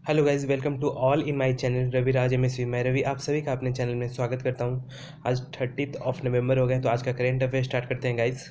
Hello guys, welcome to all in my channel Ravi Raj MSV. मैं रवि आप सभी का अपने चैनल में स्वागत करता हूं। आज 30 नवंबर हो गए, तो आज का करेंट अफेयर स्टार्ट करते हैं गाइस।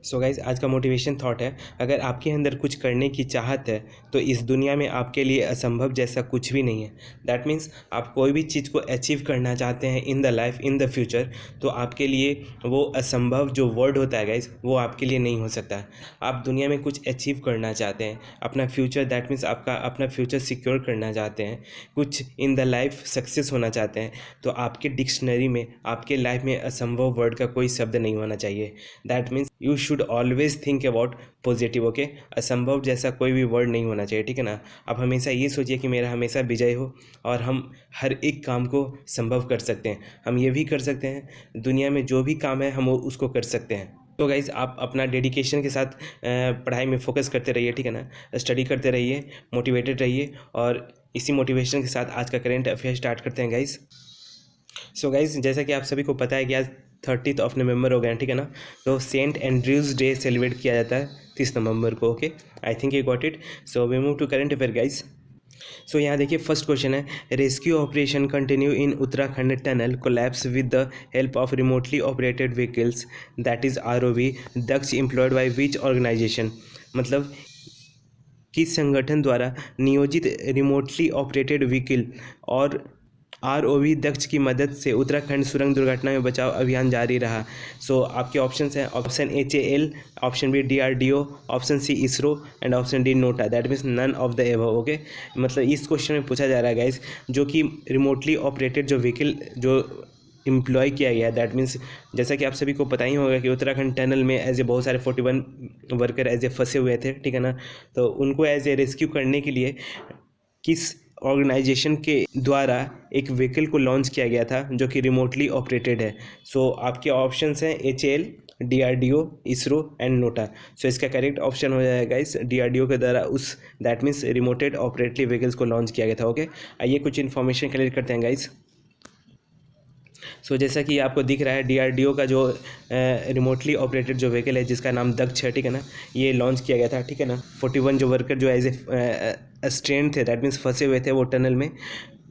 सो गाइज, आज का मोटिवेशन थॉट है, अगर आपके अंदर कुछ करने की चाहत है तो इस दुनिया में आपके लिए असंभव जैसा कुछ भी नहीं है। दैट मीन्स आप कोई भी चीज़ को अचीव करना चाहते हैं in the life, in the future, तो आपके लिए वो असंभव जो वर्ड होता है गाइज, वो आपके लिए नहीं हो सकता। आप दुनिया में कुछ अचीव करना चाहते हैं, अपना फ्यूचर, दैट मीन्स आपका अपना फ्यूचर सिक्योर करना चाहते हैं, कुछ इन द लाइफ सक्सेस होना चाहते हैं, तो आपके डिक्शनरी में, आपके लाइफ में असंभव वर्ड का कोई शब्द नहीं होना चाहिए। That means you should always think about positive. Okay, असंभव जैसा कोई भी वर्ड नहीं होना चाहिए, ठीक है ना। आप हमेशा ये सोचिए कि मेरा हमेशा विजय हो और हम हर एक काम को संभव कर सकते हैं। हम ये भी कर सकते हैं, दुनिया में जो भी काम है हम उसको कर सकते हैं। तो गाइज़, आप अपना डेडिकेशन के साथ पढ़ाई में फोकस करते रहिए, ठीक है ना। स्टडी करते रहिए, मोटिवेटेड रहिए, और इसी मोटिवेशन के साथ आज का करेंट अफेयर स्टार्ट करते हैं गाइज़। सो गाइज, जैसा कि आप सभी को पता है कि आज 30 नवंबर हो गया, ठीक है ना। तो सेंट एंड्रयूज डे सेलिब्रेट किया जाता है 30 नवंबर को। Okay, I think you got it. So we move to current affair guys. सो यहाँ देखिए, फर्स्ट क्वेश्चन है, rescue operation continue in Uttarakhand tunnel collapse with the help of remotely operated vehicles, that is ROV, Daksh employed by which organisation. मतलब किस संगठन द्वारा नियोजित remotely operated vehicle और ROV दक्ष की मदद से उत्तराखंड सुरंग दुर्घटना में बचाव अभियान जारी रहा। सो आपके ऑप्शंस हैं, option HAL, option B DRDO, option C ISRO and option D NOTA. That means none of the above. Okay, मतलब इस क्वेश्चन में पूछा जा रहा है गाइस, जो कि रिमोटली ऑपरेटेड जो व्हीकल जो एम्प्लॉय किया गया है, दैट मीन्स जैसा कि आप सभी को पता ही होगा कि उत्तराखंड टनल में एज ए बहुत सारे 41 वर्कर एज ए फंसे हुए थे, ठीक है ना। तो उनको एज ए रेस्क्यू करने के लिए किस ऑर्गेनाइजेशन के द्वारा एक व्हीकल को लॉन्च किया गया था जो कि रिमोटली ऑपरेटेड है। सो आपके ऑप्शंस हैं HAL, DRDO, ISRO and NOTA. सो इसका करेक्ट ऑप्शन हो जाएगा इस DRDO के द्वारा उस दैट मीन्स रिमोटेड ऑपरेटली व्हीकल्स को लॉन्च किया गया था। ओके, आइए कुछ इन्फॉर्मेशन कलेक्ट करते हैं गाइस। सो जैसा कि आपको दिख रहा है, DRDO का जो रिमोटली ऑपरेटेड जो व्हीकल है जिसका नाम दक्ष है, ठीक है ना, ये लॉन्च किया गया था, ठीक है ना। 41 जो वर्कर जो एज ए स्ट्रेंड थे, दैट मीन्स फंसे हुए थे वो टनल में,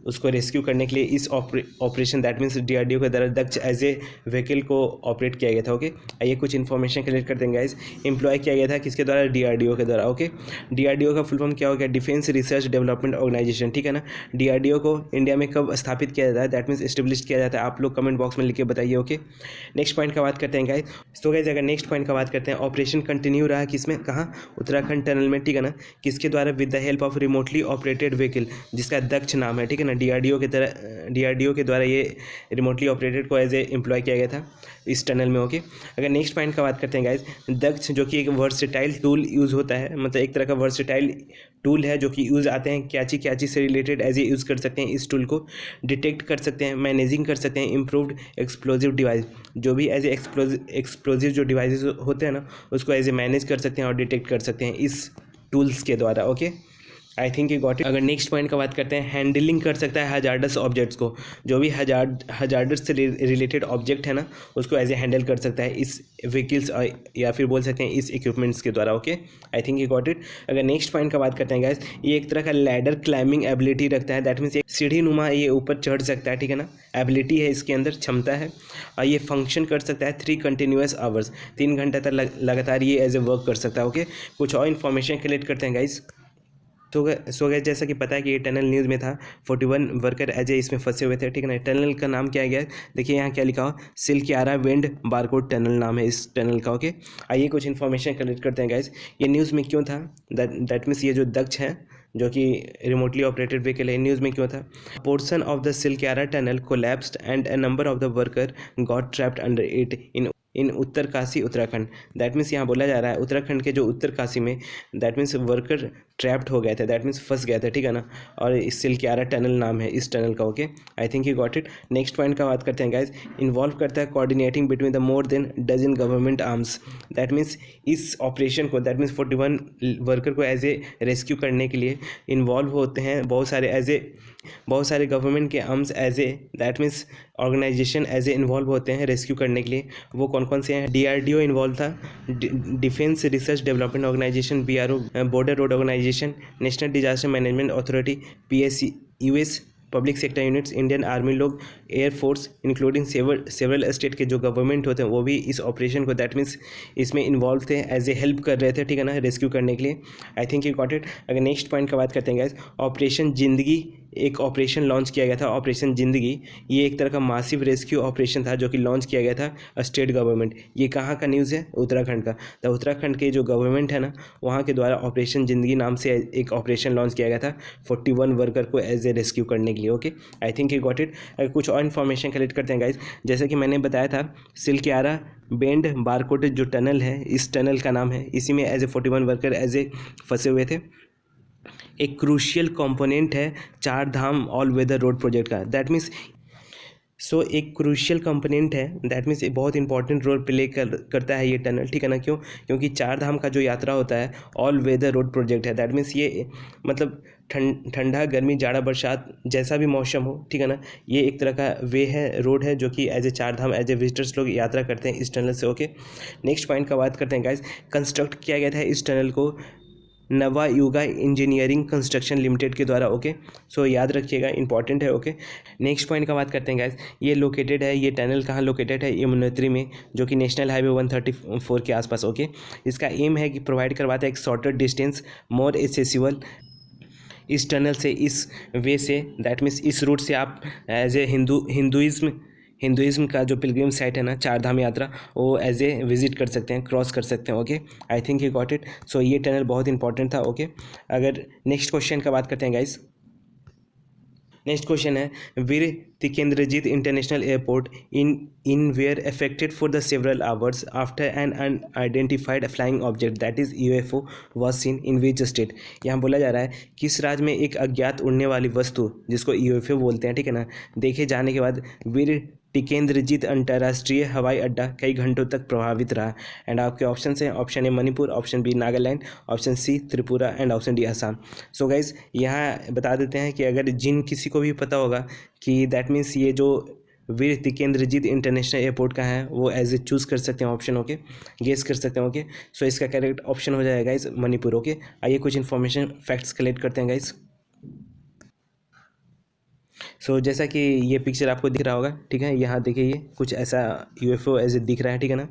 उसको रेस्क्यू करने के लिए इस ऑपरेशन दैट मीन्स DRDO के द्वारा दक्ष एज ए व्हीकल को ऑपरेट किया गया था। ओके, आइए कुछ इन्फॉर्मेशन कलेक्ट करते हैं गाइस। एम्प्लॉय किया गया था किसके द्वारा? DRDO के द्वारा। ओके, DRDO का फुल फॉर्म क्या हो गया? डिफेंस रिसर्च डेवलपमेंट ऑर्गेनाइजेशन, ठीक है ना। DRDO को इंडिया में कब स्थापित किया जाता है, दैट मीन्स एस्टेब्लिश किया जाता है? आप लोग कमेंट बॉक्स में लिख के बताइए। ओके, नेक्स्ट पॉइंट का बात करते हैं गाइस। तो गाइस, अगर नेक्स्ट पॉइंट का बात करते हैं, ऑपरेशन कंटिन्यू रहा किसमें, कहाँ? उत्तराखंड टनल में, ठीक है ना। किसके द्वारा? With the help of remotely operated vehicle जिसका दक्ष नाम है, ठीक है ना। DRDO के द्वारा ये रिमोटली ऑपरेटेड को एज ए एम्प्लॉय किया गया था इस टनल में। ओके, अगर नेक्स्ट पॉइंट का बात करते हैं गाइस, दक्ष जो कि एक वर्सेटाइल टूल यूज़ होता है, मतलब एक तरह का वर्सेटाइल टूल है जो कि यूज़ आते हैं क्या चीज़ से रिलेटेड एज ए यूज़ कर सकते हैं। इस टूल को डिटेक्ट कर सकते हैं, मैनेजिंग कर सकते हैं इम्प्रूव्ड एक्सप्लोजिव डिवाइस, जो भी एज ए एक्सप्लोजिव जो डिवाइसेस होते हैं ना, उसको एज ए मैनेज कर सकते हैं और डिटेक्ट कर सकते हैं इस टूल्स के द्वारा। Okay, I think you got it. अगर नेक्स्ट पॉइंट का बात करते हैं, हैंडलिंग कर सकता है हजार्डस ऑब्जेक्ट्स को, जो भी हजार्डस से रिलेटेड ऑब्जेक्ट है ना, उसको एज ए हैंडल कर सकता है इस व्हीकल्स या फिर बोल सकते हैं इस इक्विपमेंट्स के द्वारा। Okay, I think you got it. अगर नेक्स्ट पॉइंट का बात करते हैं गाइस, ये एक तरह का लैडर क्लाइंबिंग एबिलिटी रखता है, दैट मीन्स एक सीढ़ी नुमा ये ऊपर चढ़ सकता है, ठीक है ना। एबिलिटी है इसके अंदर, क्षमता है, और ये फंक्शन कर सकता है 3 कंटिन्यूस आवर्स, 3 घंटे तक लगातार ये एज ए वर्क कर सकता है। ओके, कुछ और इन्फॉर्मेशन कलेक्ट करते हैं गाइस। तो सो गए, जैसा कि पता है कि ये टनल न्यूज़ में था, 41 वर्कर एज ए इसमें फंसे हुए थे, ठीक है ना। टनल का नाम क्या गया, देखिए यहाँ क्या लिखा हो, सिलक्यारा विंड बारकोड टनल नाम है इस टनल का। ओके, आइए कुछ इन्फॉर्मेशन कलेक्ट करते हैं गाइस। ये न्यूज़ में क्यों था, दैट मीन्स ये जो दक्ष है जो कि रिमोटली ऑपरेटेड व्हीकल है, न्यूज़ में क्यों था? Portion of the Silkyara tunnel collapsed and a number of the worker got trapped under it in Uttarkashi Uttarakhand. That means यहाँ बोला जा रहा है उत्तराखंड के जो उत्तरकाशी में दैट मीन्स वर्कर ट्रैप्ड हो गए थे, दैट मीन्स फंस गए थे, ठीक है ना। और इस सिलक्यारा टनल नाम है इस टनल का। Okay, I think you got it. Next point का बात करते हैं गाइस, इन्वॉल्व करता है coordinating between the more than dozen government arms. That means इस ऑपरेशन को, दैट मीन्स 41 वर्कर को एज ए रेस्क्यू करने के लिए इन्वॉल्व होते हैं बहुत सारे गवर्नमेंट के arms as a that means organisation as a involve होते हैं रेस्क्यू करने के लिए। वो कौन कौन से हैं? DRDO इन्वॉल्व था, defence research development organisation BRO, border road organisation, national disaster management authority PSC, US public sector units, Indian army लोग, एयरफोर्स इंक्लूडिंग सेवरल स्टेट के जो गवर्नमेंट होते हैं वो भी इस ऑपरेशन को दैट मीन्स इसमें इन्वॉल्व थे, एज ए हेल्प कर रहे थे, ठीक है ना, रेस्क्यू करने के लिए। आई थिंक यू गॉट इट। अगर नेक्स्ट पॉइंट का बात करते हैं गाइस, ऑपरेशन जिंदगी एक ऑपरेशन लॉन्च किया गया था। ऑपरेशन जिंदगी ये एक तरह का मासिव रेस्क्यू ऑपरेशन था जो कि लॉन्च किया गया था स्टेट गवर्नमेंट। ये कहाँ का न्यूज़ है? उत्तराखंड का। तो उत्तराखंड के जो गवर्नमेंट है ना वहाँ के द्वारा ऑपरेशन जिंदगी नाम से एक ऑपरेशन लॉन्च किया गया था 41 वर्कर को एज ए रेस्क्यू करने के लिए। Okay, I think you got it. अगर कुछ और इन्फॉर्मेशन कलेक्ट करते हैं गाइज, जैसे कि मैंने बताया था सिलक्यारा बेंड बारकोट जो टनल है, इस टनल का नाम है, इसी में as a 41 worker as a फंसे हुए थे। एक क्रूशियल कंपोनेंट है Char Dham all weather road project का, दैट मीन्स एक क्रूशियल कंपोनेंट है, दैट मीन्स बहुत इंपॉर्टेंट रोल प्ले करता है ये टनल, ठीक है ना। क्यों? क्योंकि चार धाम का जो यात्रा होता है ऑल वेदर रोड प्रोजेक्ट है, दैट मीन्स ये मतलब ठंडा गर्मी जाड़ा बरसात जैसा भी मौसम हो, ठीक है ना, ये एक तरह का वे है, रोड है जो कि एज ए चार धाम एज ए विजिटर्स लोग यात्रा करते हैं इस टनल से। ओके, नेक्स्ट पॉइंट का बात करते हैं गाइस, कंस्ट्रक्ट किया गया था इस टनल को नवा युगा इंजीनियरिंग कंस्ट्रक्शन लिमिटेड के द्वारा। ओके, सो याद रखिएगा, इंपॉर्टेंट है। ओके, नेक्स्ट पॉइंट का बात करते हैं गाइस, ये लोकेटेड है, ये टनल कहाँ लोकेटेड है? यमुनोत्री में, जो कि नेशनल हाईवे 134 के आसपास। ओके, इसका एम है कि प्रोवाइड करवाता है एक शॉर्टर डिस्टेंस मोर एसेसिबल इस टनल से, इस वे से, दैट मीन्स इस रूट से आप एज ए हिंदुइज्म का जो पिलग्रिम साइट है ना चार धाम यात्रा, वो एज ए विजिट कर सकते हैं, क्रॉस कर सकते हैं। Okay, I think you got it. So ये टनल बहुत इंपॉर्टेंट था। ओके, अगर नेक्स्ट क्वेश्चन का बात करते हैं गाइस, नेक्स्ट क्वेश्चन है Veer Tikendrajit international airport in were affected for the several hours after an unidentified flying object that is UFO was seen in which state. यहाँ बोला जा रहा है किस राज्य में एक अज्ञात उड़ने वाली वस्तु जिसको UFO बोलते हैं, ठीक है ना, देखे जाने के बाद वीर टिकेंद्रजीत अंतर्राष्ट्रीय हवाई अड्डा कई घंटों तक प्रभावित रहा। एंड आपके ऑप्शन हैं, option A Manipur, option B Nagaland, option C Tripura and option D Assam. So guys यहाँ बता देते हैं कि अगर जिन किसी को भी पता होगा कि दैट मीन्स ये जो वीर तिकेंद्रजीत इंटरनेशनल एयरपोर्ट का है वो एज ए चूज़ कर सकते हैं ऑप्शन। ओके, गेस कर सकते हैं। ओके, सो इसका करेक्ट ऑप्शन हो जाएगा गाइज मणिपुर। ओके, आइए कुछ इन्फॉर्मेशन फैक्ट्स कलेक्ट करते हैं गाइज। जैसा कि ये पिक्चर आपको दिख रहा होगा, ठीक है, यहाँ देखिए ये कुछ ऐसा UFO ऐसे दिख रहा है, ठीक है ना।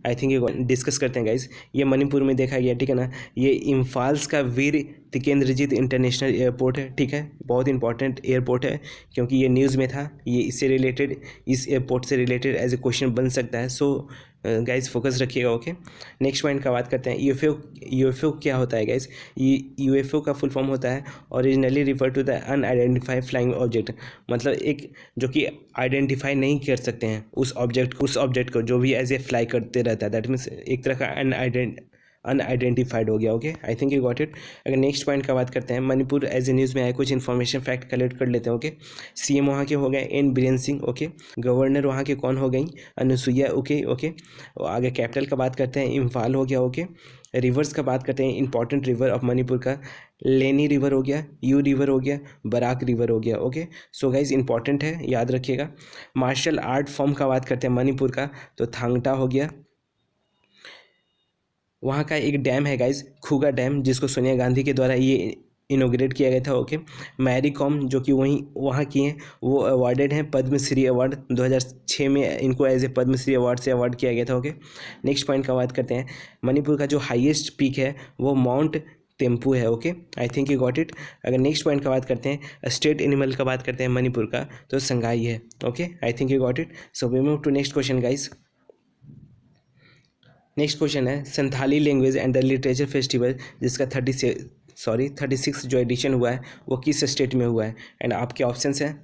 आई थिंक ये डिस्कस करते हैं गाइस, ये मणिपुर में देखा गया, ठीक है ना। ये इम्फाल्स का वीर तिकेंद्रजीत इंटरनेशनल एयरपोर्ट है, ठीक है, बहुत इंपॉर्टेंट एयरपोर्ट है क्योंकि ये न्यूज़ में था, ये इससे रिलेटेड, इस एयरपोर्ट से रिलेटेड एज ए क्वेश्चन बन सकता है। सो गाइस फोकस रखिएगा। ओके, नेक्स्ट पॉइंट का बात करते हैं, UFO क्या होता है गाइस? UFO का फुल फॉर्म होता है originally refer to the unidentified flying object, मतलब एक जो कि आइडेंटिफाई नहीं कर सकते हैं उस ऑब्जेक्ट को जो भी एज ए फ्लाई करते रहता है, दैट मीन्स एक तरह का अनआइडेंटिफाइड हो गया। Okay, I think you got it. अगर नेक्स्ट पॉइंट का बात करते हैं, मणिपुर एज ए न्यूज़ में आए, कुछ इन्फॉर्मेशन फैक्ट कलेक्ट कर लेते हैं। ओके, CM वहाँ के हो गए N Biren Singh. Okay, governor वहाँ के कौन हो गई? अनुसुईया। ओके, आगे कैपिटल का बात करते हैं, इम्फाल हो गया। ओके, रिवर्स का बात करते हैं, इंपॉर्टेंट रिवर ऑफ मणिपुर का लेनी रिवर हो गया, यू रिवर हो गया, बराक रिवर हो गया। ओके, सो गाइज इंपॉर्टेंट है, याद रखिएगा। मार्शल आर्ट फॉर्म का बात करते हैं मणिपुर का, तो थांगटा हो गया। वहाँ का एक डैम है गाइज, खुगा डैम, जिसको सोनिया गांधी के द्वारा ये इनोग्रेट किया गया था। ओके, मैरी कॉम जो कि वहाँ की हैं, वो अवार्डेड हैं पद्मश्री अवार्ड 2006 में, इनको एज ए पद्मश्री अवार्ड से अवार्ड किया गया था। ओके, नेक्स्ट पॉइंट का बात करते हैं, मणिपुर का जो हाईएस्ट पीक है वो माउंट तेम्पू है। Okay, I think you got it. अगर नेक्स्ट पॉइंट का बात करते हैं, स्टेट एनिमल का बात करते हैं मणिपुर का, तो संगाई है। Okay, I think you got it. So we move to next question guys. Next question है Santhali language and the literature festival, जिसका 36 जो एडिशन हुआ है वो किस स्टेट में हुआ है? एंड आपके ऑप्शंस हैं,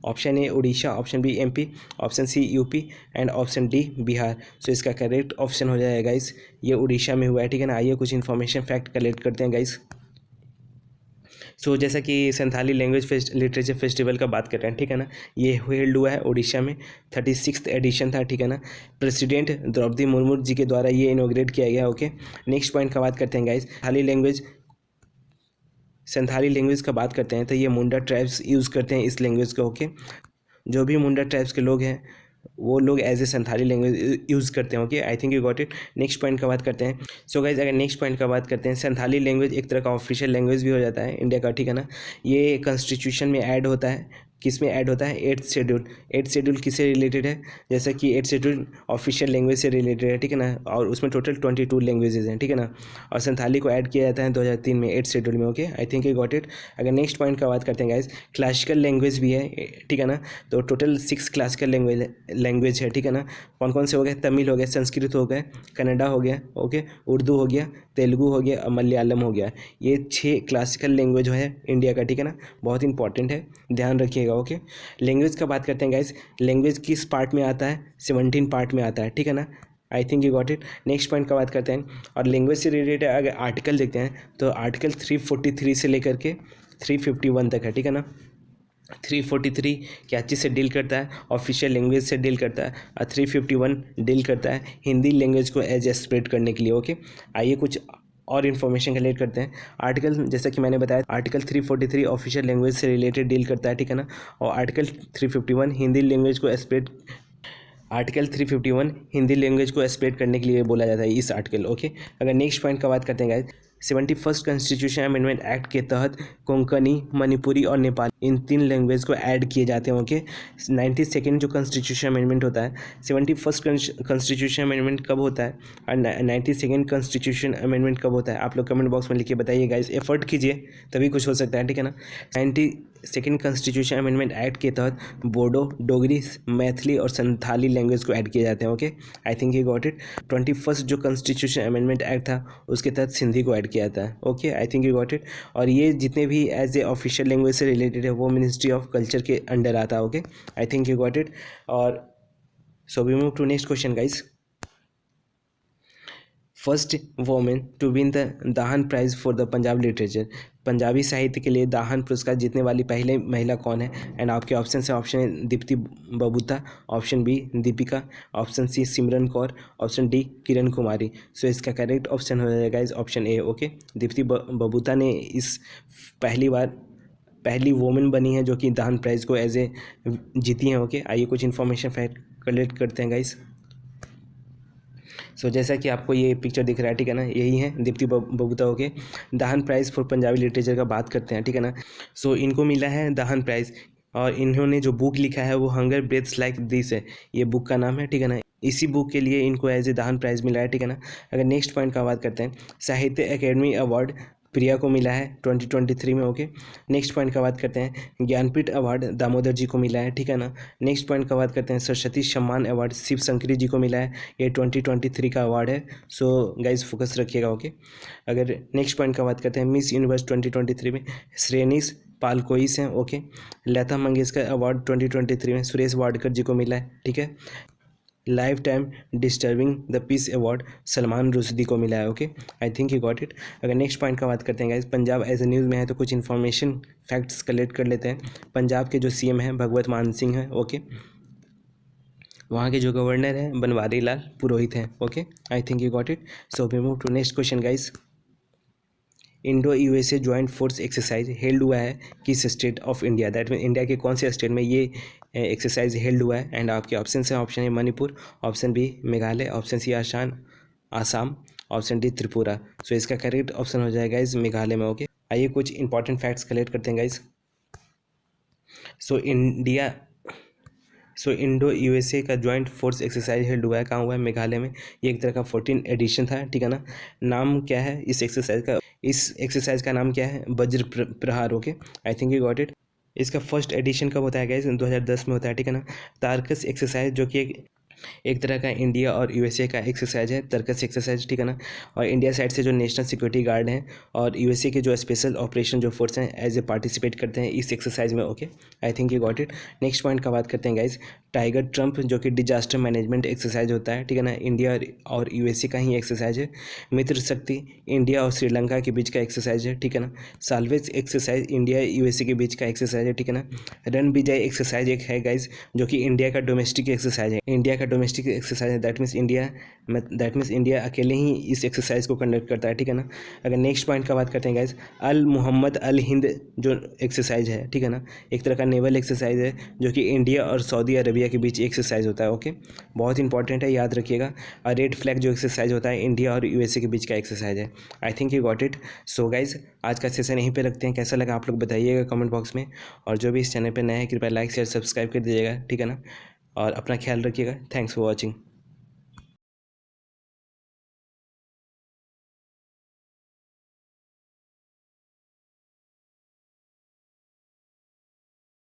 option A Orissa, option B MP, option C UP and option D Bihar. So इसका करेक्ट ऑप्शन हो जाएगा गाइस ये उड़ीसा में हुआ है, ठीक है ना। आइए कुछ इन्फॉर्मेशन फैक्ट कलेक्ट करते हैं गाइस। जैसा कि संथाली लैंग्वेज लिटरेचर फेस्टिवल का बात कर रहे हैं, ठीक है ना, ये हेल्ड हुआ है उड़ीसा में, 36th एडिशन था, ठीक है ना। प्रेसिडेंट द्रौपदी मुर्मू जी के द्वारा ये इनोग्रेट किया गया। ओके, नेक्स्ट पॉइंट का बात करते हैं गाइस, संथाली लैंग्वेज का बात करते हैं तो ये मुंडा ट्राइब्स यूज़ करते हैं इस लैंग्वेज को। ओके, जो भी मुंडा ट्राइब्स के लोग हैं वो लोग as a Santhali language use करते हैं। Okay, I think you got it. Next point का बात करते हैं। सो गाइज, अगर नेक्स्ट पॉइंट का बात करते हैं, संथाली लैंग्वेज एक तरह का ऑफिशियल लैंग्वेज भी हो जाता है इंडिया का, ठीक है ना। ये कॉन्स्टिट्यूशन में ऐड होता है, किस में ऐड होता है, 8th शेड्यूल। 8th शेड्यूल किससे रिलेटेड है, जैसा कि 8th शेड्यूल ऑफिशियल लैंग्वेज से रिलेटेड है, ठीक है ना, और उसमें टोटल 22 लैंग्वेजेज हैं, ठीक है ना। और संथाली को ऐड किया जाता है 2003 में 8th शेड्यूल में। Okay, I think you got it. अगर नेक्स्ट पॉइंट का बात करते हैं गाइज, क्लासिकल लैंग्वेज भी है, ठीक है ना। तो टोटल 6 क्लासिकल लैंग्वेज है, ठीक है ना। कौन कौन से हो गए, तमिल हो गया, संस्कृत हो गया, कन्नडा हो गया, ओके, उर्दू हो गया, तेलुगु हो गया और मलयालम हो गया। ये 6 क्लासिकल लैंग्वेज है इंडिया का, ठीक है ना। बहुत इंपॉर्टेंट है, ध्यान रखिएगा। ओके, लैंग्वेज का बात करते हैं गाइज। लैंग्वेज किस पार्ट में आता है, 17 पार्ट में आता है, ठीक है ना। आई think you got it. Next point का बात करते हैं, और लैंग्वेज से रिलेटेड अगर आर्टिकल देखते हैं तो आर्टिकल 343 से लेकर के 351 तक है, ठीक है ना। 343 क्या चीज़ से डील करता है, ऑफिशियल लैंग्वेज से डील करता है, और 351 डील करता है हिंदी लैंग्वेज को एज ए स्प्रेड करने के लिए। ओके, आइए कुछ और इन्फॉर्मेशन कलेक्ट करते हैं। आर्टिकल, जैसा कि मैंने बताया, आर्टिकल 343 ऑफिशियल लैंग्वेज से रिलेटेड डील करता है, ठीक है ना। और आर्टिकल 351 हिंदी लैंग्वेज को स्प्रेड, आर्टिकल 351 हिंदी लैंग्वेज को स्प्रेड करने के लिए बोला जाता है इस आर्टिकल। ओके, अगर नेक्स्ट पॉइंट का बात करते हैं guys, 71st constitution amendment act के तहत कोंकणी, मणिपुरी और नेपाली इन 3 लैंग्वेज को ऐड किए जाते हैं। ओके, 92nd जो कॉन्स्टिट्यूशन अमेंडमेंट होता है, 71st कॉन्स्टिट्यूशन अमेंडमेंट कब होता है और 92nd कॉन्स्टिट्यूशन अमेंडमेंट कब होता है, आप लोग कमेंट बॉक्स में लिख के बताइए गाइस, एफर्ट कीजिए तभी कुछ हो सकता है, ठीक है ना। 92nd कॉन्स्टिट्यूशन अमेंडमेंट एक्ट के तहत बोडो, डोगरी, मैथिली और संथाली लैंग्वेज को ऐड किए जाते हैं। Okay, I think you got it. 21st जो कॉन्स्टिट्यूशन अमेंडमेंट एक्ट था उसके तहत सिंधी को ऐड किया जाता है। Okay, I think you got it. और ये जितने भी एज ए ऑफिशियल लैंग्वेज से रिलेटेड है वो मिनिस्ट्री ऑफ कल्चर के अंडर आता है। Okay, I think you got it. और so we move to next question guys. First women to win the Dhahan prize for the Punjab literature, Punjabi साहित्य के लिए दाहन पुरस्कार जीतने वाली पहले महिला कौन है। एंड आपके ऑप्शन है, option A Deepti Babuta, option B Deepika, option C Simran Kaur, option D Kiran Kumari. So इसका करेक्ट ऑप्शन हो जाएगा इस option A. Okay, Deepti Babuta ने इस पहली वोमेन बनी है जो कि दाहन प्राइज़ को एज ए जीती हैं। ओके, आइए कुछ इन्फॉर्मेशन फैक्ट कलेक्ट करते हैं गाइस। सो जैसा कि आपको ये पिक्चर दिख रहा है, ठीक है ना, यही है Deepti Babuta. Okay, Dhahan prize for Punjabi literature का बात करते हैं, ठीक है ना। सो इनको मिला है दाहन प्राइज़, और इन्होंने जो बुक लिखा है वो हंगर ब्रेथ्स लाइक दिस है, ये बुक का नाम है, ठीक है ना। इसी बुक के लिए इनको एज ए दाहन प्राइज़ मिला है, ठीक है ना। अगर नेक्स्ट पॉइंट का बात करते हैं, साहित्य अकेडमी अवार्ड प्रिया को मिला है 2023 में। ओके, नेक्स्ट पॉइंट का बात करते हैं, ज्ञानपीठ अवार्ड दामोदर जी को मिला है, ठीक है ना। नेक्स्ट पॉइंट का बात करते हैं, सरस्वती सम्मान अवार्ड शिव शंकरी जी को मिला है, ये 2023 का अवार्ड है। सो गाइज फोकस रखिएगा। ओके, अगर नेक्स्ट पॉइंट का बात करते हैं, मिस यूनिवर्स 2023 में श्रेनिस पालकोइस हैं। ओके, लता मंगेशकर अवार्ड 2023 में सुरेश वाडकर जी को मिला है, ठीक है। Lifetime disturbing the peace award Salman Rushdie को मिला है। Okay, I think you got it. अगर नेक्स्ट पॉइंट का बात करते हैं guys, Punjab as a news में है तो कुछ इन्फॉर्मेशन फैक्ट्स कलेक्ट कर लेते हैं। पंजाब के जो सीएम हैं भगवत मान सिंह हैं। ओके, वहाँ के जो गवर्नर हैं बनवारी लाल पुरोहित हैं। Okay, I think you got it. So we move to next question guys. Indo USA joint force exercise held हुआ है किस state of India, that mean India के कौन से स्टेट में ये एक्सरसाइज हेल्ड हुआ है। एंड आपके ऑप्शन हैं, option A Manipur, option B Meghalaya, option C Assam, option D Tripura. So इसका करेक्ट ऑप्शन हो जाएगा इस मेघालय में। ओके, आइए कुछ इंपॉर्टेंट फैक्ट्स कलेक्ट करते हैं गाइज। सो इंडो यूएसए का ज्वाइंट फोर्स एक्सरसाइज हेल्ड हुआ है, कहाँ हुआ है, मेघालय में। ये एक तरह का 14 एडिशन था, ठीक है ना। नाम क्या है इस एक्सरसाइज का नाम क्या है, वज्र प्रहार। Okay, I think you got it. इसका फर्स्ट एडिशन कब होता है गाइस, 2010 में होता है, ठीक है ना। तारकस एक्सरसाइज जो कि एक तरह का इंडिया और यूएसए का एक्सरसाइज है, तर्कस एक्सरसाइज, ठीक है ना। और इंडिया साइड से जो नेशनल सिक्योरिटी गार्ड हैं और यूएसए के जो स्पेशल ऑपरेशन जो फोर्स हैं एज ए पार्टिसिपेट करते हैं इस एक्सरसाइज में। Okay, I think you got it. Next point का बात करते हैं गाइज, टाइगर ट्रम्प जो कि डिजास्टर मैनेजमेंट एक्सरसाइज होता है, ठीक है ना, इंडिया और यूएसए का ही एक्सरसाइज है। मित्र शक्ति इंडिया और श्रीलंका के बीच का एक्सरसाइज है, ठीक है ना। साल्वेज एक्सरसाइज इंडिया यूएसए के बीच का एक्सरसाइज है, ठीक है ना। रन विजय एक्सरसाइज एक है गाइज जो कि इंडिया का डोमेस्टिक एक्सरसाइज है, इंडिया का डोमेस्टिक एक्सरसाइज है, दैट मीन्स इंडिया अकेले ही इस एक्सरसाइज को कंडक्ट करता है, ठीक है ना। अगर नेक्स्ट पॉइंट का बात करते हैं गाइज, अल मोहम्मद अल हिंद जो एक्सरसाइज है, ठीक है ना, एक तरह का नेवल एक्सरसाइज है जो कि इंडिया और सऊदी अरबिया के बीच एक्सरसाइज होता है। ओके, बहुत इंपॉर्टेंट है, याद रखिएगा। और रेड फ्लैग जो एक्सरसाइज होता है इंडिया और यूएसए के बीच का एक्सरसाइज है। आई think you got it. So guys आज का सेशन यहीं पे रखते हैं। कैसा लगा आप लोग बताइएगा कमेंट बॉक्स में, और जो भी इस चैनल पे नया है कृपया लाइक शेयर सब्सक्राइब कर दीजिएगा, ठीक है ना। और अपना ख्याल रखिएगा। Thanks for watching.